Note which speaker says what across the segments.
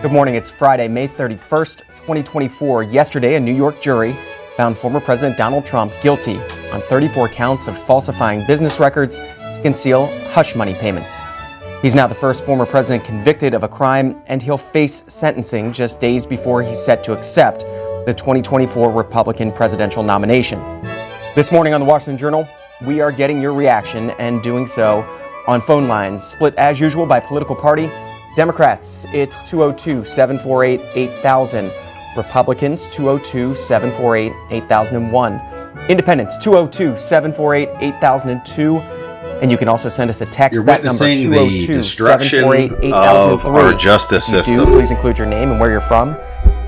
Speaker 1: Good morning. It's Friday, May 31st, 2024. Yesterday, a New York jury found former President Donald Trump guilty on 34 counts of falsifying business records to conceal hush money payments. He's now the first former president convicted of a crime, and he'll face sentencing just days before he's set to accept the 2024 Republican presidential nomination. This morning on the Washington Journal, we are getting your reaction and doing so on phone lines, split as usual by political party. Democrats, it's 202-748-8000. Republicans, 202-748-8001. Independents, 202-748-8002. And you can also send us a text.
Speaker 2: You're witnessing the destruction of our justice system.
Speaker 1: Please include your name and where you're from.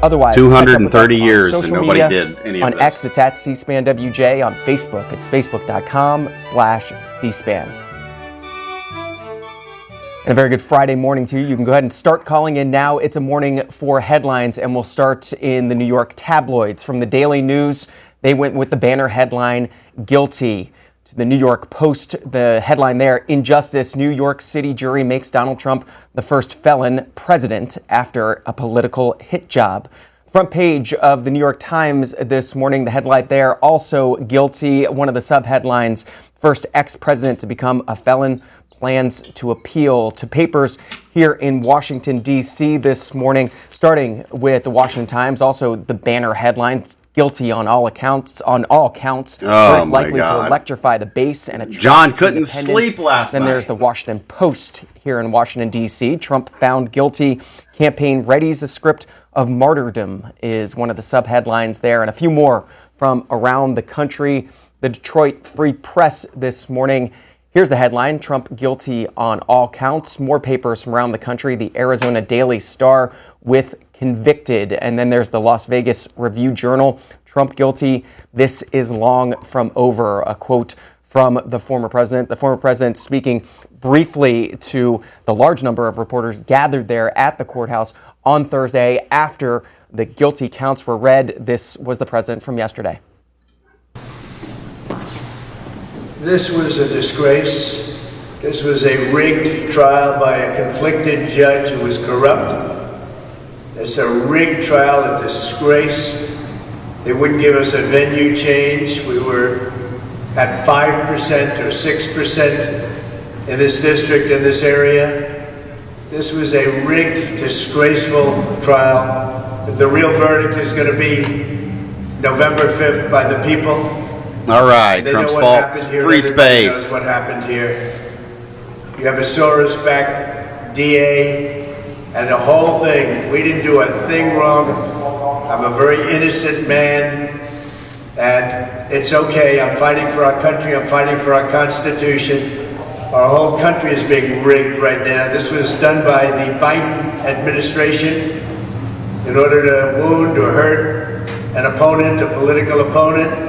Speaker 1: Otherwise,
Speaker 2: 230 years and nobody did any of
Speaker 1: this. On X, it's at C-SPAN WJ. On Facebook, it's facebook.com/C-SPAN. And a very good Friday morning to you. You can go ahead and start calling in now. It's a morning for headlines, and we'll start in the New York tabloids. From the Daily News, they went with the banner headline, guilty. To the New York Post, the headline there, injustice, New York City jury makes Donald Trump the first felon president after a political hit job. Front page of the New York Times this morning, the headline there, also guilty. One of the subheadlines, first ex-president to become a felon, plans to appeal. To papers here in Washington, D.C. this morning, starting with the Washington Times, also the banner headlines, guilty on all counts, likely to electrify the base and attract
Speaker 2: John couldn't sleep last night.
Speaker 1: Then there's the Washington Post here in Washington, D.C. Trump found guilty. Campaign readies a script of martyrdom is one of the subheadlines there, and a few more from around the country. The Detroit Free Press this morning. Here's the headline, Trump guilty on all counts. More papers from around the country. The Arizona Daily Star with convicted. And then there's the Las Vegas Review-Journal. Trump guilty. This is long from over. A quote from the former president. The former president speaking briefly to the large number of reporters gathered there at the courthouse on Thursday after the guilty counts were read. This was the president from yesterday.
Speaker 3: This was a disgrace. This was a rigged trial by a conflicted judge who was corrupt. It's a rigged trial, a disgrace. They wouldn't give us a venue change. We were at 5% or 6% in this district, in this area. This was a rigged, disgraceful trial. The real verdict is going to be November 5th by the people.
Speaker 2: All right, Trump's faults, free space.
Speaker 3: Knows what happened here. You have a Soros-backed DA and the whole thing. We didn't do a thing wrong. I'm a very innocent man, and it's okay. I'm fighting for our country. I'm fighting for our Constitution. Our whole country is being rigged right now. This was done by the Biden administration in order to wound or hurt an opponent, a political opponent.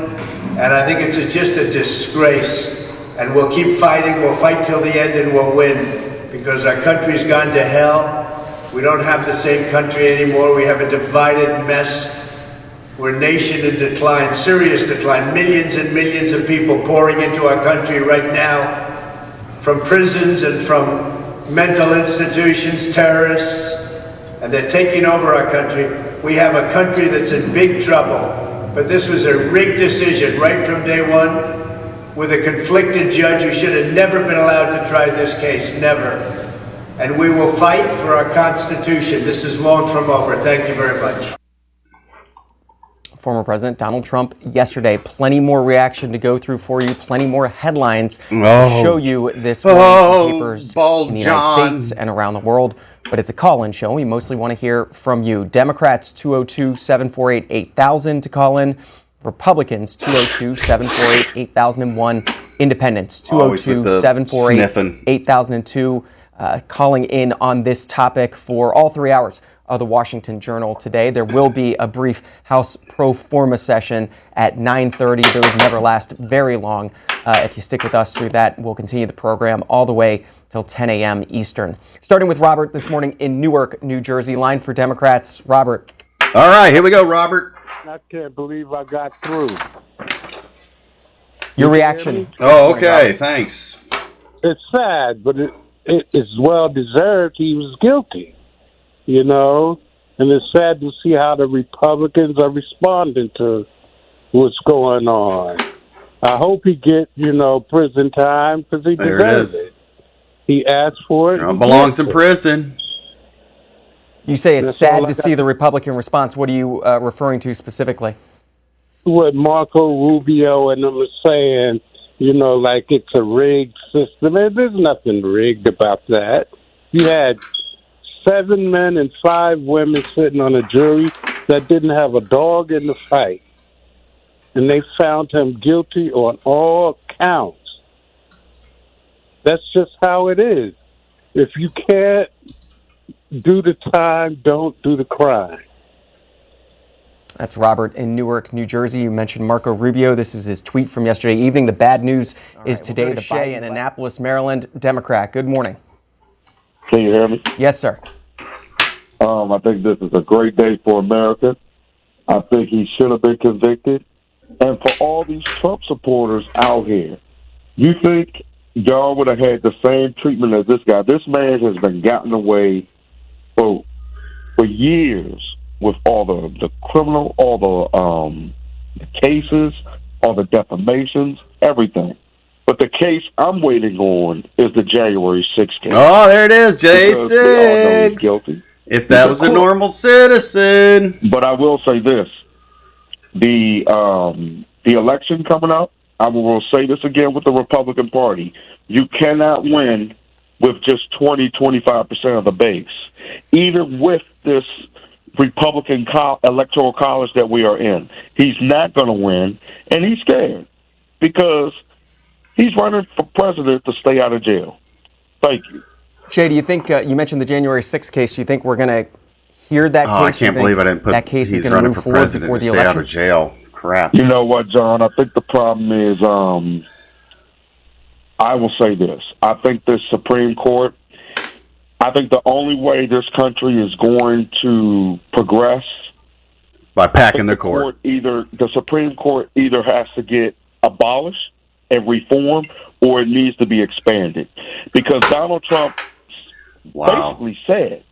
Speaker 3: And I think it's just a disgrace. And we'll keep fighting. We'll fight till the end and we'll win. Because our country's gone to hell. We don't have the same country anymore. We have a divided mess. We're a nation in decline, serious decline. Millions and millions of people pouring into our country right now. From prisons and from mental institutions, terrorists. And they're taking over our country. We have a country that's in big trouble. But this was a rigged decision right from day one with a conflicted judge who should have never been allowed to try this case, never. And we will fight for our Constitution. This is long from over. Thank you very much.
Speaker 1: Former President Donald Trump yesterday. Plenty more reaction to go through for you. Plenty more headlines to show you this morning. Papers in the United States and around the world. But it's a call-in show. We mostly want to hear from you. Democrats, 202-748-8000 to call in. Republicans, 202-748-8001. Independents, 202-748-8002. Calling in on this topic for all 3 hours of the Washington Journal today. There will be a brief House pro forma session at 9:30. Those never last very long. If you stick with us through that, we'll continue the program all the way till 10 a.m. Eastern. Starting with Robert this morning in Newark, New Jersey. Line for Democrats. Robert.
Speaker 2: All right, here we go, Robert.
Speaker 4: I can't believe I got through.
Speaker 1: Your reaction.
Speaker 2: Oh, okay, thanks.
Speaker 4: It's sad, but it's well deserved. He was guilty. you know, and it's sad to see how the Republicans are responding to what's going on. I hope he gets, prison time because he deserves it. He asked for it.
Speaker 2: Trump belongs in prison.
Speaker 1: You say it's sad to see the Republican response. What are you referring to specifically?
Speaker 4: What Marco Rubio and them are saying, like it's a rigged system. And there's nothing rigged about that. You had 7 men and 5 women sitting on a jury that didn't have a dog in the fight. And they found him guilty on all counts. That's just how it is. If you can't do the time, don't do the crime.
Speaker 1: That's Robert in Newark, New Jersey. You mentioned Marco Rubio. This is his tweet from yesterday evening. The bad news is today the Shay in Annapolis, Maryland, Democrat. Good morning.
Speaker 5: Can you hear me?
Speaker 1: Yes, sir.
Speaker 5: I think this is a great day for America. I think he should have been convicted. And for all these Trump supporters out here, you think y'all would have had the same treatment as this guy? This man has been gotten away for years with all the criminal, all the cases, all the defamations, everything. But the case I'm waiting on is the January 6th case.
Speaker 2: Oh, there it is, J6.
Speaker 5: They all know he's guilty.
Speaker 2: If that was a normal citizen.
Speaker 5: But I will say this. The election coming up, I will say this again with the Republican Party. You cannot win with just 25% of the base. Even with this Republican electoral college that we are in, he's not going to win, and he's scared because he's running for president to stay out of jail. Thank you.
Speaker 1: Shay, do you think, you mentioned the January 6th case, do you think we're going to hear that case?
Speaker 2: I can't believe I didn't put
Speaker 1: that case
Speaker 2: he's
Speaker 1: is going to
Speaker 2: running
Speaker 1: move
Speaker 2: for
Speaker 1: forward
Speaker 2: president
Speaker 1: before
Speaker 2: to
Speaker 1: the
Speaker 2: stay
Speaker 1: election?
Speaker 2: out of jail. Crap.
Speaker 5: You know what, John? I think the problem is, I will say this. I think this Supreme Court, I think the only way this country is going to progress
Speaker 2: by packing the court.
Speaker 5: The Supreme Court either has to get abolished and reformed, or it needs to be expanded. Because Donald Trump basically said,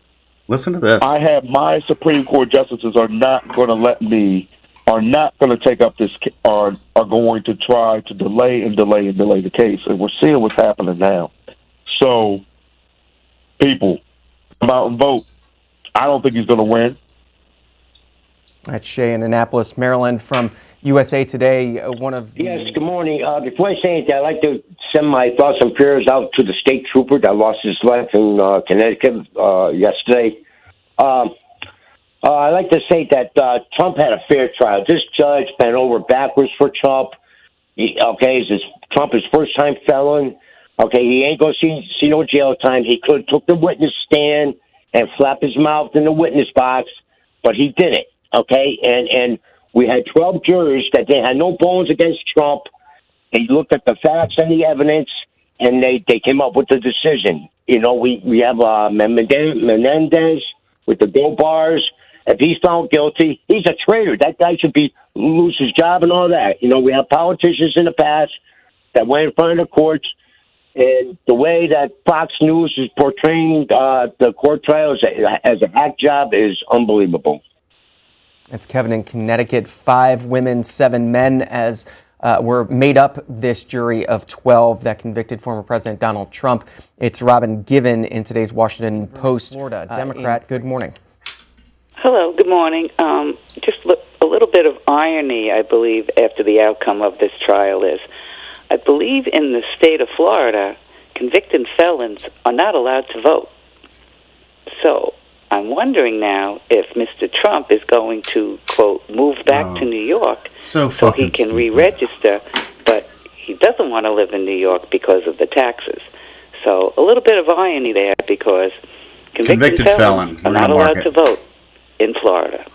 Speaker 2: listen to this.
Speaker 5: I have my Supreme Court justices are not going to take up this, are going to try to delay the case. And we're seeing what's happening now. So, people, come out and vote. I don't think he's going to win.
Speaker 1: That's Shay in Annapolis, Maryland, from USA Today.
Speaker 6: Yes, good morning. Before I say anything, I'd like to send my thoughts and prayers out to the state trooper that lost his life in Connecticut yesterday. I'd like to say that Trump had a fair trial. This judge bent over backwards for Trump. Trump is first-time felon. Okay, he ain't going to see no jail time. He could have took the witness stand and flapped his mouth in the witness box, but he didn't. Okay, and we had 12 jurors that they had no bones against Trump. They looked at the facts and the evidence, and they came up with the decision. We have Menendez with the gold bars. If he's found guilty, he's a traitor. That guy should lose his job and all that. We have politicians in the past that went in front of the courts, and the way that Fox News is portraying the court trials as a hack job is unbelievable.
Speaker 1: It's Kevin in Connecticut. 5 women, 7 men, as were made up this jury of 12 that convicted former President Donald Trump. It's Robin Given in today's Washington Post. Florida, Democrat. Good morning.
Speaker 7: Hello, good morning. Just a little bit of irony, I believe, after the outcome of this trial is, I believe in the state of Florida, convicted felons are not allowed to vote. So I'm wondering now if Mr. Trump is going to, quote, move back to New York
Speaker 2: so
Speaker 7: he can re-register, but he doesn't want to live in New York because of the taxes. So a little bit of irony there because convicted felons are not allowed to vote in Florida.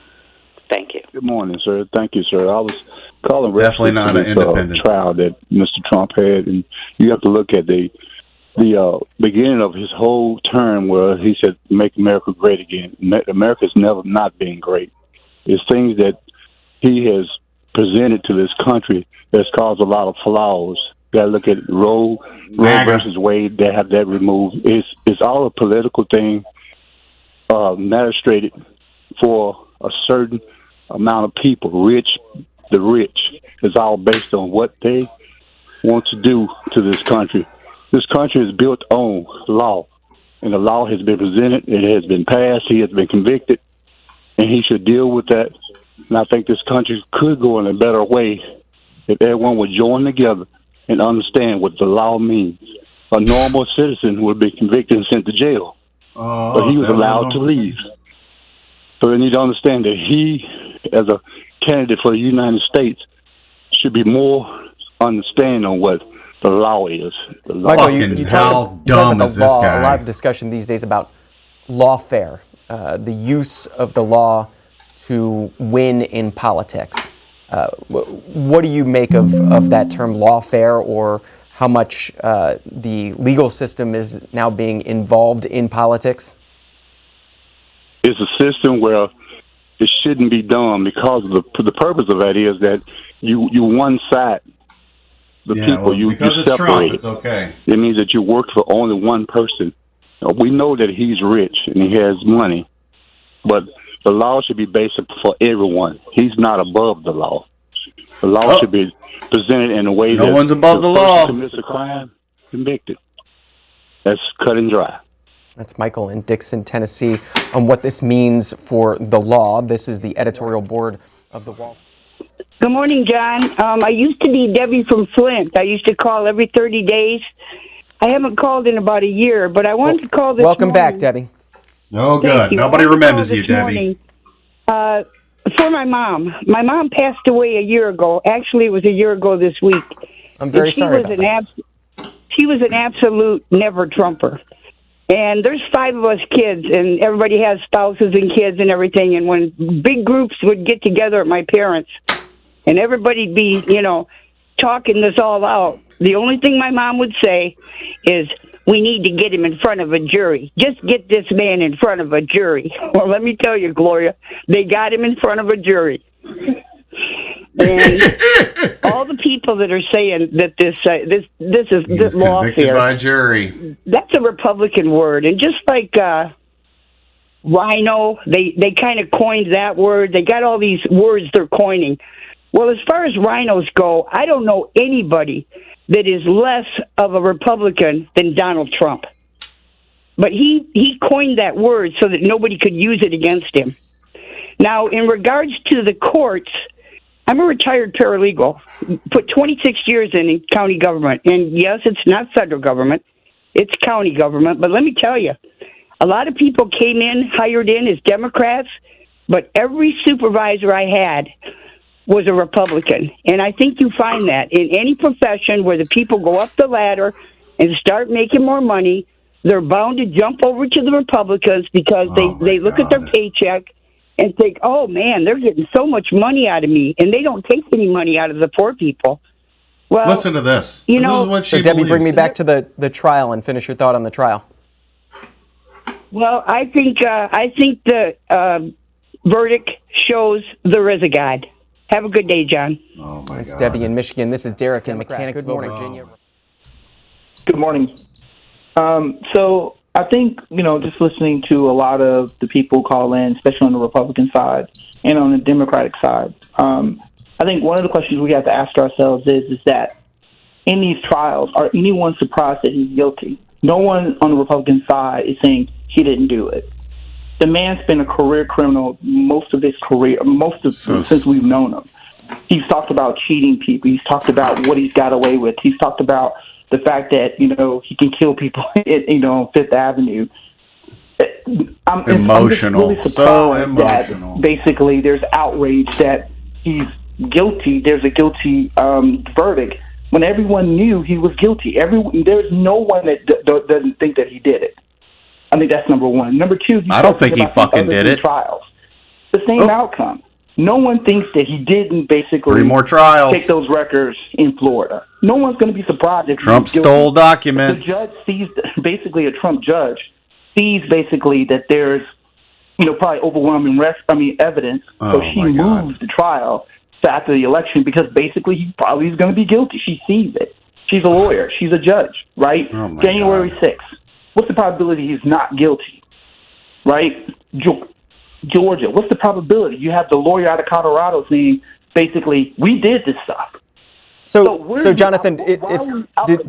Speaker 7: Thank you.
Speaker 4: Good morning, sir. Thank you, sir. I was calling
Speaker 2: definitely not an independent
Speaker 4: trial that Mr. Trump had, and you have to look at the beginning of his whole term where he said, "Make America great again." America's never not been great. It's things that he has presented to this country that's caused a lot of flaws. You got to look at Roe versus Wade. They have that removed. It's all a political thing. magistrated for a certain amount of people, the rich. It's all based on what they want to do to this country. This country is built on law, and the law has been presented, it has been passed, he has been convicted, and he should deal with that. And I think this country could go in a better way if everyone would join together and understand what the law means. A normal citizen would be convicted and sent to jail, but he was allowed to leave. So they need to understand that he, as a candidate for the United States, should be more understanding on what the law is. The law.
Speaker 1: Michael, you talk about the law. A lot of discussion these days about lawfare, the use of the law to win in politics. What do you make of that term lawfare, or how much the legal system is now being involved in politics?
Speaker 4: It's a system where it shouldn't be done, because the purpose of that is that you one side the people, you separate.
Speaker 2: Trump, it's okay.
Speaker 4: It means that you work for only one person. We know that he's rich and he has money, but the law should be basic for everyone. He's not above the law. The law should be presented in a way that
Speaker 2: no one's above the law.
Speaker 4: Commits a crime, convicted. That's cut and dry.
Speaker 1: That's Michael in Dixon, Tennessee, on what this means for the law. This is the editorial board of the Wall.
Speaker 8: Good morning, John. I used to be Debbie from Flint. I used to call every 30 days. I haven't called in about a year, but I wanted to call this
Speaker 1: Welcome
Speaker 8: morning.
Speaker 1: back, Debbie.
Speaker 2: Oh, good. Nobody remembers you, Debbie.
Speaker 8: For my mom. My mom passed away a year ago. Actually, it was a year ago this week.
Speaker 1: I'm very sorry about that.
Speaker 8: She was an absolute never-Trumper. And there's 5 of us kids, and everybody has spouses and kids and everything. And when big groups would get together at my parents', and everybody'd be, talking this all out, the only thing my mom would say is, we need to get him in front of a jury. Just get this man in front of a jury. Well, let me tell you, Gloria, they got him in front of a jury. And all the people that are saying that this is lawfare
Speaker 2: by jury.
Speaker 8: That's a Republican word, and just like rhino, they kind of coined that word. They got all these words they're coining. Well, as far as rhinos go, I don't know anybody that is less of a Republican than Donald Trump. But he coined that word so that nobody could use it against him. Now, in regards to the courts, I'm a retired paralegal, put 26 years in county government. And yes, it's not federal government, it's county government. But let me tell you, a lot of people came in, hired in as Democrats, but every supervisor I had was a Republican. And I think you find that in any profession where the people go up the ladder and start making more money, they're bound to jump over to the Republicans because they look at their paycheck and think, oh, man, they're getting so much money out of me, and they don't take any money out of the poor people. Well,
Speaker 2: listen to this.
Speaker 8: This
Speaker 2: is what she
Speaker 1: Debbie,
Speaker 2: believes.
Speaker 1: bring me back to the trial and finish your thought on the trial.
Speaker 8: Well, I think the verdict shows there is a God. Have a good day, John.
Speaker 2: Oh, my
Speaker 1: It's
Speaker 2: God.
Speaker 1: Debbie in Michigan. This is Derek in Mechanicsville, Virginia.
Speaker 9: Good morning. So I think, just listening to a lot of the people call in, especially on the Republican side and on the Democratic side, I think one of the questions we have to ask ourselves is that in these trials, are anyone surprised that he's guilty? No one on the Republican side is saying he didn't do it. The man's been a career criminal most of his career, since we've known him. He's talked about cheating people. He's talked about what he's got away with. He's talked about the fact that, he can kill people, on Fifth Avenue. I'm just really
Speaker 2: so emotional.
Speaker 9: that basically there's outrage that he's guilty. There's a guilty verdict when everyone knew he was guilty. There's no one that doesn't think that he did it. I think that's number one. Number two,
Speaker 2: I don't think he fucking did it.
Speaker 9: Trials, the same outcome. No one thinks that he didn't basically
Speaker 2: 3 more trials.
Speaker 9: take those records in Florida. No one's going to be surprised if
Speaker 2: Trump stole documents.
Speaker 9: The judge sees, basically a Trump judge sees basically that there's, probably overwhelming evidence. So she moves the trial to after the election because basically he probably is going to be guilty. She sees it. She's a lawyer. She's a judge, right? January 6th. What's the probability he's not guilty? right? Georgia, what's the probability? You have the lawyer out of Colorado saying, basically, we did this stuff.
Speaker 1: So Jonathan,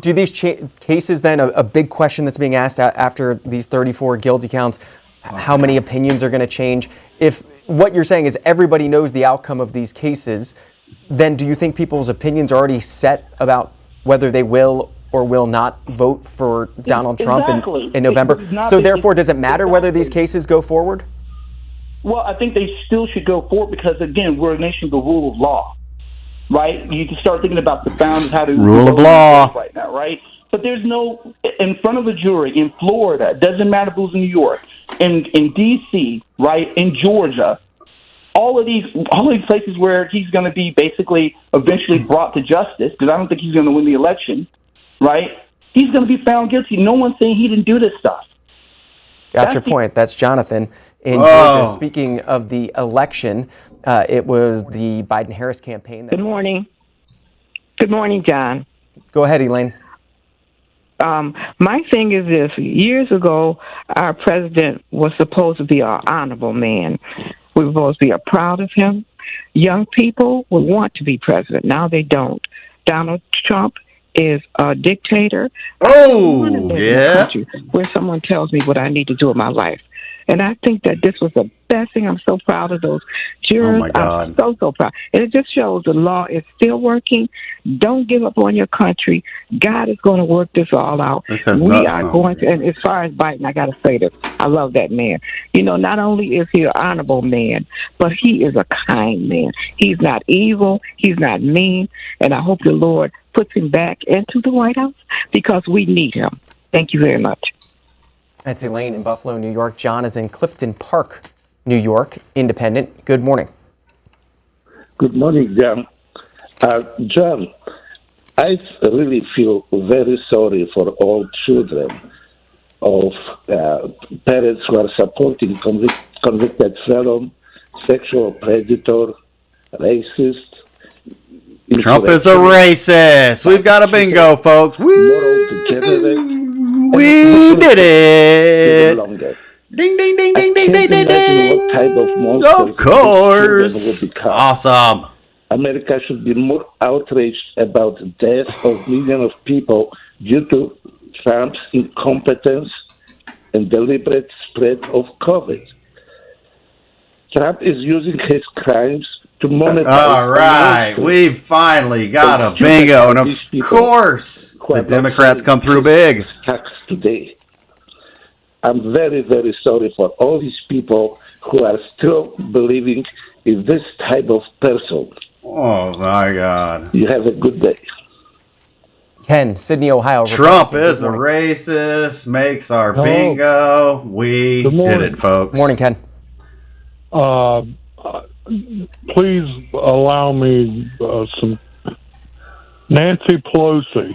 Speaker 1: do these cases then, a big question that's being asked after these 34 guilty counts, how many opinions are going to change? If what you're saying is everybody knows the outcome of these cases, then do you think people's opinions are already set about whether they will or will not vote for Donald Trump in November? So therefore, does it matter whether these cases go forward?
Speaker 9: Well, I think they still should go forward because, again, we're a nation of the rule of law, right? You can start thinking about the founders, how to
Speaker 2: rule of law
Speaker 9: right now, right? But there's no, in front of a jury in Florida, it doesn't matter if it was in New York, in D.C., right, in Georgia, all of these places where he's going to be basically eventually brought to justice, because I don't think he's going to win the election, right? He's going to be found guilty. No one's saying he didn't do this stuff.
Speaker 1: Got your point. That's Jonathan in Georgia. Speaking of the election, it was the Biden-Harris campaign.
Speaker 10: Good morning. Good morning, John.
Speaker 1: Go ahead, Elaine.
Speaker 10: My thing is this. Years ago, our president was supposed to be an honorable man. We were supposed to be proud of him. Young people would want to be president. Now they don't. Donald Trump is a dictator.
Speaker 2: Oh, yeah.
Speaker 10: Where someone tells me what I need to do in my life. And I think that this was the best thing. I'm so proud of those jurors.
Speaker 2: Oh, my God.
Speaker 10: I'm so proud. And it just shows the law is still working. Don't give up on your country. God is going to work this all out. We are going to, and as far as Biden, I got to say this. I love that man. You know, not only is he an honorable man, but he is a kind man. He's not evil. He's not mean. And I hope the Lord puts him back into the White House because we need him. Thank you very much.
Speaker 1: That's Elaine in Buffalo, New York. John is in Clifton Park, New York. Independent. Good morning.
Speaker 11: Good morning, John. John, I really feel very sorry for all children of parents who are supporting convicted felon, sexual predator, racist.
Speaker 2: Trump is a racist. We've got a bingo, folks. We did it. Ding, ding, ding, ding, ding, ding, ding, ding. Of course. Awesome.
Speaker 11: America should be more outraged about the death of millions of people due to Trump's incompetence and deliberate spread of COVID. Trump is using his crimes to monetize.
Speaker 2: All right. We've finally got a bingo. And of course, the Democrats come through big.
Speaker 11: Today. I'm very, very sorry for all these people who are still believing in this type of person.
Speaker 2: Oh, my God.
Speaker 11: You have a good day.
Speaker 1: Ken, Sydney, Ohio.
Speaker 2: Trump is a racist, makes our bingo. We did it, folks.
Speaker 1: Morning, Ken.
Speaker 12: Please allow me some Nancy Pelosi